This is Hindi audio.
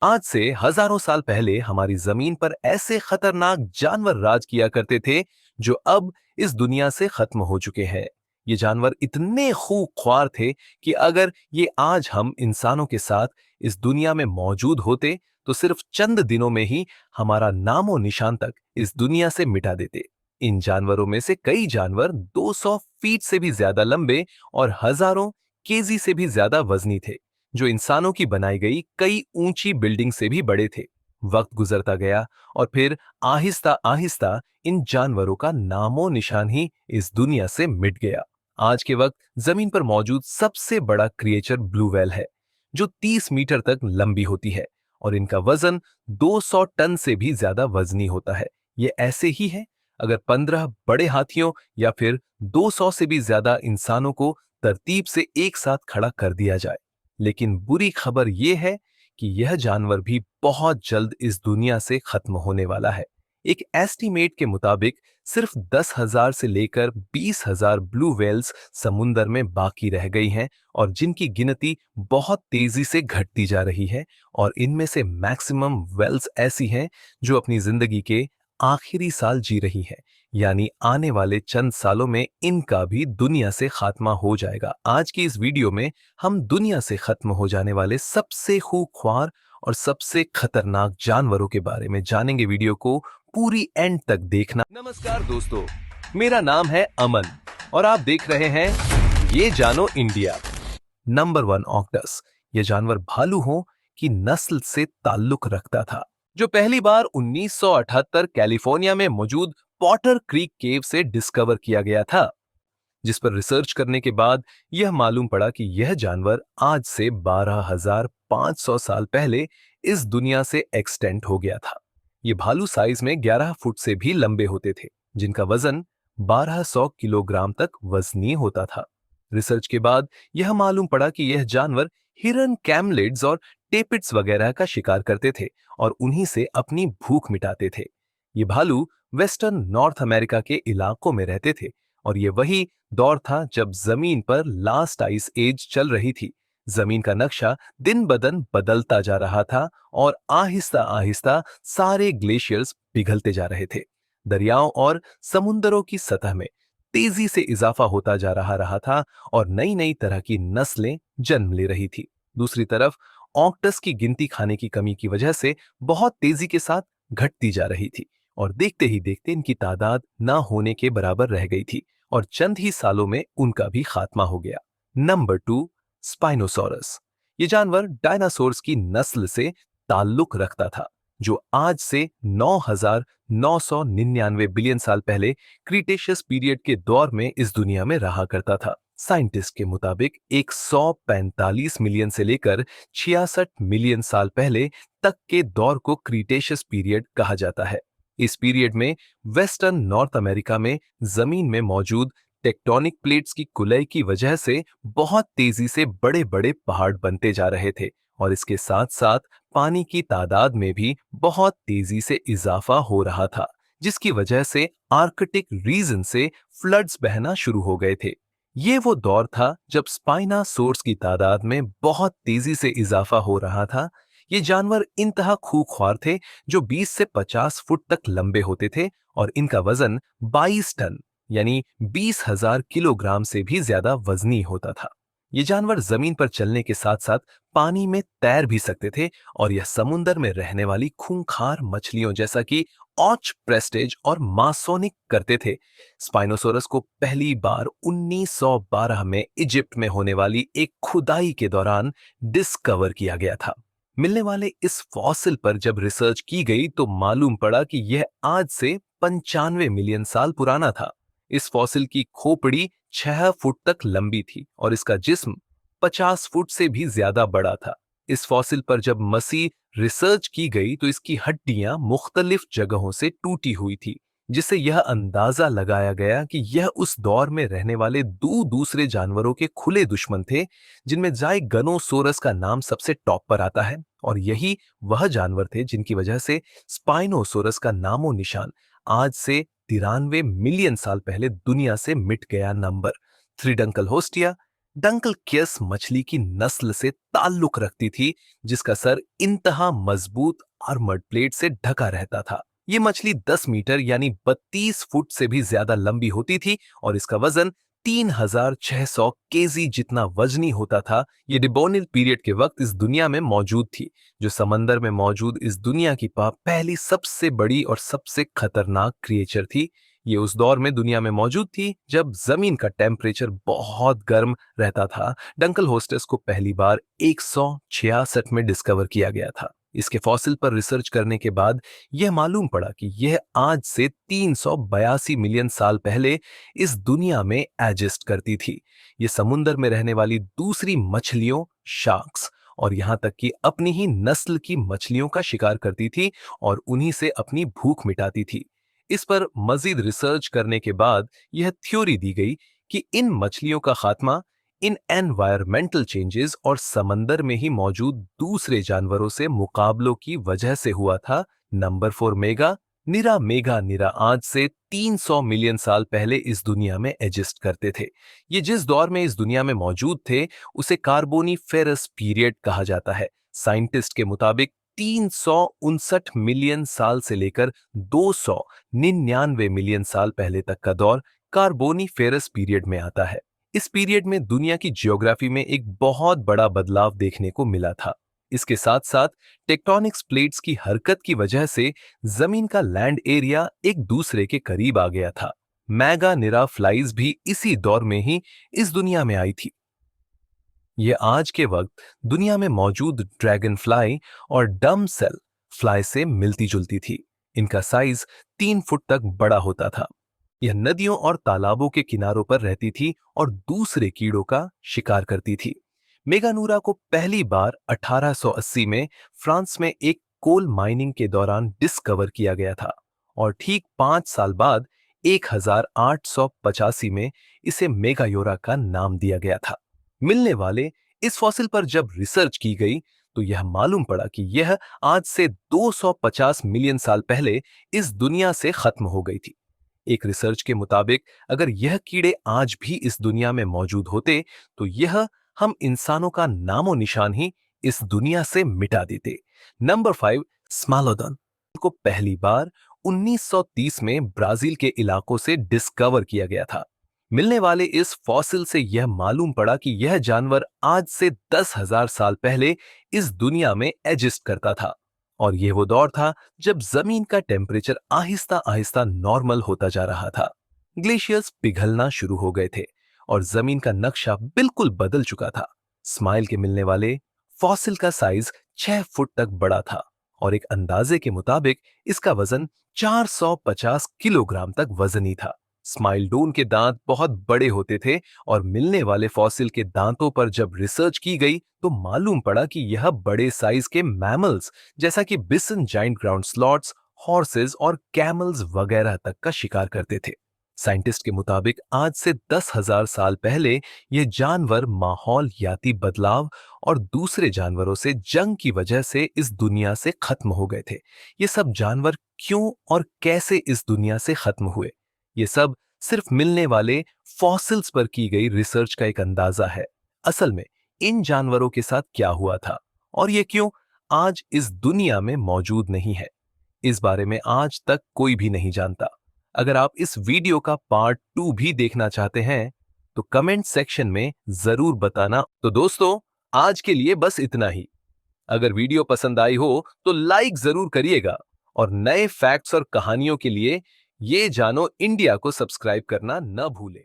आज से हजारों साल पहले हमारी जमीन पर ऐसे खतरनाक जानवर राज किया करते थे जो अब इस दुनिया से खत्म हो चुके हैं। ये जानवर इतने खूंखार थे कि अगर ये आज हम इंसानों के साथ इस दुनिया में मौजूद होते तो सिर्फ चंद दिनों में ही हमारा नामो निशान तक इस दुनिया से मिटा देते। इन जानवरों में से कई जानवर 200 फीट से भी ज्यादा लंबे और हजारों केजी से भी ज्यादा वजनी थे, जो इंसानों की बनाई गई कई ऊंची बिल्डिंग से भी बड़े थे। वक्त गुजरता गया और फिर आहिस्ता आहिस्ता इन जानवरों का नामो निशान ही इस दुनिया से मिट गया। आज के वक्त जमीन पर मौजूद सबसे बड़ा क्रिएचर ब्लू व्हेल है, जो 30 मीटर तक लंबी होती है और इनका वजन 200 टन से भी ज्यादा वजनी होता है। ये ऐसे ही है अगर 15 बड़े हाथियों या फिर 200 से भी ज्यादा इंसानों को तरतीब से एक साथ खड़ा कर दिया जाए। लेकिन बुरी खबर यह है कि यह जानवर भी बहुत जल्द इस दुनिया से खत्म होने वाला है। एक एस्टीमेट के मुताबिक सिर्फ 10,000 से लेकर 20,000 ब्लू व्हेल्स समुंदर में बाकी रह गई हैं और जिनकी गिनती बहुत तेजी से घटती जा रही है। और इनमें से मैक्सिमम वेल्स ऐसी हैं जो अपनी जिंदगी के आखिरी साल जी रही हैं, यानी आने वाले चंद सालों में इनका भी दुनिया से खात्मा हो जाएगा। आज की इस वीडियो में हम दुनिया से खत्म हो जाने वाले सबसे खूंखार और सबसे खतरनाक जानवरों के बारे में जानेंगे। वीडियो को पूरी एंड तक देखना। नमस्कार दोस्तों, मेरा नाम है अमन और आप देख रहे हैं ये जानो इंडिया। नंबर 1, ऑक्टस। यह जानवर भालू की नस्ल से ताल्लुक रखता था, जो पहली बार 1978 कैलिफोर्निया में मौजूद पॉटर क्रीक केव से डिस्कवर किया गया था, जिस पर रिसर्च करने के बाद यह मालूम पड़ा कि यह जानवर आज से 12,500 साल पहले इस दुनिया से एक्सटेंट हो गया था। ये भालू साइज में 11 फुट से भी लंबे होते थे, जिनका वजन 1200 किलोग्राम तक वजनी होता था। रिसर्च के बाद यह मालूम पड़ा कि यह जानवर हिरन, कैमलिड्स और टेपिड्स वगैरह का शिकार करते थे और उन्हीं से अपनी भूख मिटाते थे। ये भालू वेस्टर्न नॉर्थ अमेरिका के इलाकों में रहते थे और ये वही दौर था जब जमीन पर लास्ट आइस एज चल रही थी। जमीन का नक्शा दिन बदन बदलता जा रहा था और आहिस्ता आहिस्ता सारे ग्लेशियर्स पिघलते जा रहे थे। दरियाओं और समुंदरों की सतह में तेजी से इजाफा होता जा रहा था और नई नई तरह की नस्लें जन्म ले रही थी। दूसरी तरफ ऑक्टस की गिनती खाने की कमी की वजह से बहुत तेजी के साथ घटती जा रही थी और देखते ही देखते इनकी तादाद ना होने के बराबर रह गई थी और चंद ही सालों में उनका भी खात्मा हो गया। Number 2, spinosaurus. ये जानवर डायनासोर्स की नस्ल से ताल्लुक रखता था, जो आज से 9,999 बिलियन साल पहले क्रीटेशियस पीरियड के दौर में इस दुनिया में रहा करता था। साइंटिस्ट के मुताबिक 145 मिलियन से लेकर 66 मिलियन साल पहले तक के दौर को क्रीटेशियस पीरियड कहा जाता है। इस पीरियड में वेस्टर्न नॉर्थ अमेरिका में जमीन में मौजूद टेक्टोनिक प्लेट्स की कुलय की वजह से बहुत तेजी से बड़े बड़े पहाड़ बनते जा रहे थे और इसके साथ साथ पानी की तादाद में भी बहुत तेजी से इजाफा हो रहा था, जिसकी वजह से आर्कटिक रीजन से फ्लड्स बहना शुरू हो गए थे। ये वो दौर था जब स्पाइनासोर्स की तादाद में बहुत तेजी से इजाफा हो रहा था। ये जानवर इंतहा खूंखार थे, जो 20 से 50 फुट तक लंबे होते थे और इनका वजन 22 टन यानी 20,000 किलोग्राम से भी ज्यादा वजनी होता था। ये जानवर जमीन पर चलने के साथ साथ पानी में तैर भी सकते थे और यह समुंदर में रहने वाली खूंखार मछलियों जैसा कि ऑच प्रेस्टेज और मासोनिक करते थे। स्पाइनोसोरस को पहली बार 1912 में इजिप्ट में होने वाली एक खुदाई के दौरान डिस्कवर किया गया था। मिलने वाले इस फॉसिल पर जब रिसर्च की गई तो मालूम पड़ा कि यह आज से 95 मिलियन साल पुराना था। इस फॉसिल की खोपड़ी 6 फुट तक लंबी थी और इसका जिस्म 50 फुट से भी ज्यादा बड़ा था। इस फॉसिल पर जब मसीह रिसर्च की गई तो इसकी हड्डियां मुख्तलिफ जगहों से टूटी हुई थी, जिससे यह अंदाजा लगाया गया कि यह उस दौर में रहने वाले दूसरे जानवरों के खुले दुश्मन थे, जिनमें जाइगनोसोरस का नाम सबसे टॉप पर आता है और यही वह जानवर थे जिनकी वजह से स्पाइनोसोरस का नामो निशान आज से 93 मिलियन साल पहले दुनिया से मिट गया। नंबर 3, डंकलहोस्टिया। डंकलकियस मछली की नस्ल से ताल्लुक रखती थी, जिसका सर इंतहा मजबूत आर्मर्ड प्लेट से ढका रहता था। ये मछली 10 मीटर यानी 32 फुट से भी ज्यादा लंबी होती थी और इसका वजन 3600 केजी जितना वजनी होता था। ये डिबोनिल पीरियड के वक्त इस दुनिया में मौजूद थी, जो समंदर में मौजूद इस दुनिया की पहली सबसे बड़ी और सबसे खतरनाक क्रिएचर थी। ये उस दौर में दुनिया में मौजूद थी जब जमीन का टेम्परेचर बहुत गर्म रहता था। डंकल होस्टेस को पहली बार 166 में डिस्कवर किया गया था। इसके फॉसिल पर रिसर्च करने के बाद यह मालूम पड़ा कि यह आज से 382 मिलियन साल पहले इस दुनिया में एग्जिस्ट करती थी। ये समुंदर में रहने वाली दूसरी मछलियों, शार्क्स और यहां तक कि अपनी ही नस्ल की मछलियों का शिकार करती थी और उन्हीं से अपनी भूख मिटाती थी। इस पर मजीद रिसर्च करने के बाद यह थ्योरी दी गई कि इन मछलियों का खात्मा इन एनवायरमेंटल चेंजेस और समंदर में ही मौजूद दूसरे जानवरों से मुकाबलों की वजह से हुआ था। नंबर 4, मेगा निरा आज से 300 मिलियन साल पहले इस दुनिया में एग्जिस्ट करते थे। ये जिस दौर में इस दुनिया में मौजूद थे उसे कार्बोनीफेरस पीरियड कहा जाता है। साइंटिस्ट के मुताबिक 359 मिलियन साल से लेकर 299 मिलियन साल पहले तक का दौर कार्बोनीफेरस पीरियड में आता है। इस पीरियड में दुनिया की ज्योग्राफी में एक बहुत बड़ा बदलाव देखने को मिला था। इसके साथ साथ टेक्टोनिक्स प्लेट्स की हरकत की वजह से जमीन का लैंड एरिया एक दूसरे के करीब आ गया था। मैगा निरा फ्लाइज भी इसी दौर में ही इस दुनिया में आई थी। ये आज के वक्त दुनिया में मौजूद ड्रैगन फ्लाई और डम सेल फ्लाई से मिलती जुलती थी। इनका साइज 3 फुट तक बड़ा होता था। यह नदियों और तालाबों के किनारों पर रहती थी और दूसरे कीड़ों का शिकार करती थी। मेगानूरा को पहली बार 1880 में फ्रांस में एक कोल माइनिंग के दौरान डिस्कवर किया गया था और ठीक 5 साल बाद 1885 में इसे मेगायोरा का नाम दिया गया था। मिलने वाले इस फॉसिल पर जब रिसर्च की गई तो यह मालूम पड़ा कि यह आज से 250 मिलियन साल पहले इस दुनिया से खत्म हो गई थी। एक रिसर्च के मुताबिक अगर यह कीड़े आज भी इस दुनिया में मौजूद होते तो यह हम इंसानों का नामो निशान ही इस दुनिया से मिटा देते। नंबर 5, स्मालोडन को पहली बार 1930 में ब्राजील के इलाकों से डिस्कवर किया गया था। मिलने वाले इस फॉसिल से यह मालूम पड़ा कि यह जानवर आज से 10,000 साल पहले इस दुनिया में एग्जिस्ट करता था और यह वो दौर था जब जमीन का टेम्परेचर आहिस्ता आहिस्ता नॉर्मल होता जा रहा था। ग्लेशियर्स पिघलना शुरू हो गए थे और जमीन का नक्शा बिल्कुल बदल चुका था। स्माइल के मिलने वाले फॉसिल का साइज 6 फुट तक बड़ा था और एक अंदाजे के मुताबिक इसका वजन 450 किलोग्राम तक वजनी था। स्माइलडोन के दांत बहुत बड़े होते थे और मिलने वाले फॉसिल के दांतों पर जब रिसर्च की गई तो मालूम पड़ा कि यह बड़े साइज के मैमल्स जैसा कि बिसन, जाइंट ग्राउंड स्लॉट्स, हॉर्सेस और कैमल्स वगैरह तक का शिकार करते थे। साइंटिस्ट के मुताबिक आज से 10,000 साल पहले ये जानवर माहौलियाती बदलाव और दूसरे जानवरों से जंग की वजह से इस दुनिया से खत्म हो गए थे। ये सब जानवर क्यों और कैसे इस दुनिया से खत्म हुए, ये सब सिर्फ मिलने वाले फॉसिल्स पर की गई रिसर्च का एक अंदाजा है। असल में इन जानवरों के साथ क्या हुआ था और ये क्यों आज इस दुनिया में मौजूद नहीं है, इस बारे में आज तक कोई भी नहीं जानता। अगर आप इस वीडियो का पार्ट 2 भी देखना चाहते हैं तो कमेंट सेक्शन में जरूर बताना। तो दोस्तों, आज के लिए बस इतना ही। अगर वीडियो पसंद आई हो तो लाइक जरूर करिएगा और नए फैक्ट्स और कहानियों के लिए ये जानो इंडिया को सब्सक्राइब करना न भूलें।